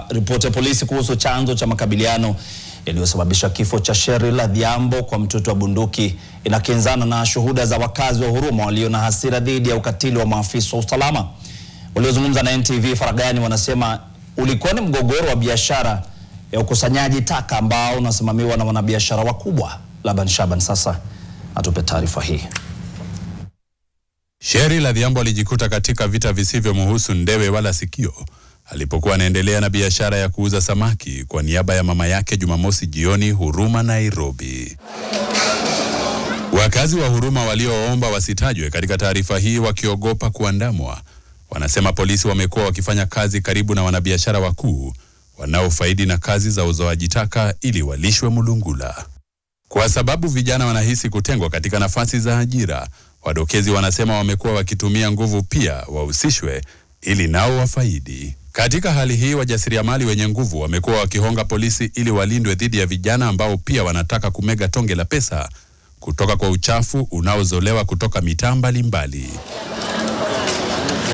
ripoti ya polisi kuhusu chanzo cha makabiliano yaliyosababisha kifo cha Cheryl Adhiambo kwa mtutu wa bunduki inakinzana na shuhuda za wakazi wa Huruma walio na hasira dhidi ya ukatili wa maafisa wa usalama. Waliozungumza na NTV Faragani wanasema ulikuwa ni mgogoro wa biashara ya ukusanyaji taka ambao unasimamiwa na wanabiashara wakubwa. Laban Shaban sasa atupe taarifa hii. Cheryl Adhiambo alijikuta katika vita visivyomhusu ndewe wala sikio alipokuwa anaendelea na biashara ya kuuza samaki kwa niaba ya mama yake Jumamosi jioni Huruma, Nairobi. Wakazi wa Huruma walioomba wasitajwe katika taarifa hii wakiogopa kuandamwa, wanasema polisi wamekuwa wakifanya kazi karibu na wanabiashara wakuu wanaofaidi na kazi za uzoaji taka ili walishwe mulungula. Kwa sababu vijana wanahisi kutengwa katika nafasi za ajira, wadokezi wanasema wamekuwa wakitumia nguvu pia wahusishwe ili nao wafaidi. Katika hali hii, wajasiriamali wenye nguvu wamekuwa wakihonga polisi ili walindwe dhidi ya vijana ambao pia wanataka kumega tonge la pesa kutoka kwa uchafu unaozolewa kutoka mitaa mbalimbali.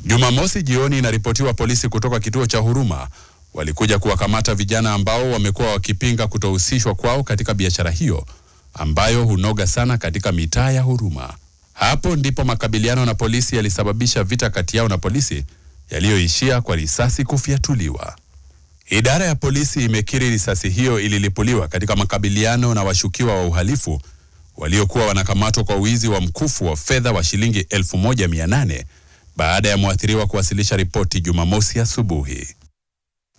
Jumamosi jioni inaripotiwa polisi kutoka kituo cha Huruma walikuja kuwakamata vijana ambao wamekuwa wakipinga kutohusishwa kwao katika biashara hiyo ambayo hunoga sana katika mitaa ya Huruma. Hapo ndipo makabiliano na polisi yalisababisha vita kati yao na polisi yaliyoishia kwa risasi kufyatuliwa. Idara ya polisi imekiri risasi hiyo ililipuliwa katika makabiliano na washukiwa wa uhalifu waliokuwa wanakamatwa kwa wizi wa mkufu wa fedha wa shilingi 1,800 baada ya mwathiriwa kuwasilisha ripoti Jumamosi asubuhi.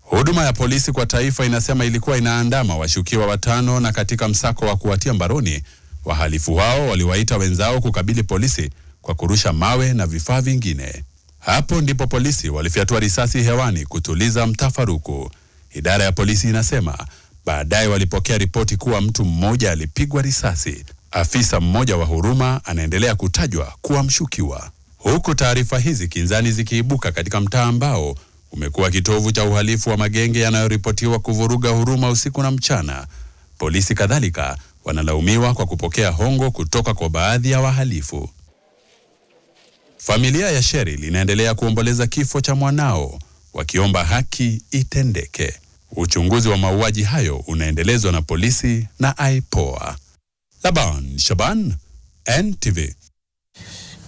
Huduma ya polisi kwa taifa inasema ilikuwa inaandama washukiwa 5 na katika msako wa kuwatia mbaroni, wahalifu hao waliwaita wenzao kukabili polisi kwa kurusha mawe na vifaa vingine. Hapo ndipo polisi walifyatua risasi hewani kutuliza mtafaruku. Idara ya polisi inasema baadaye walipokea ripoti kuwa mtu mmoja alipigwa risasi. Afisa mmoja wa Huruma anaendelea kutajwa kuwa mshukiwa. Huku taarifa hizi kinzani zikiibuka katika mtaa ambao umekuwa kitovu cha uhalifu wa magenge yanayoripotiwa kuvuruga Huruma usiku na mchana, polisi kadhalika wanalaumiwa kwa kupokea hongo kutoka kwa baadhi ya wahalifu. Familia ya Cheryl inaendelea kuomboleza kifo cha mwanao, wakiomba haki itendeke. Uchunguzi wa mauaji hayo unaendelezwa na polisi na IPOA. Laban Shaban, NTV.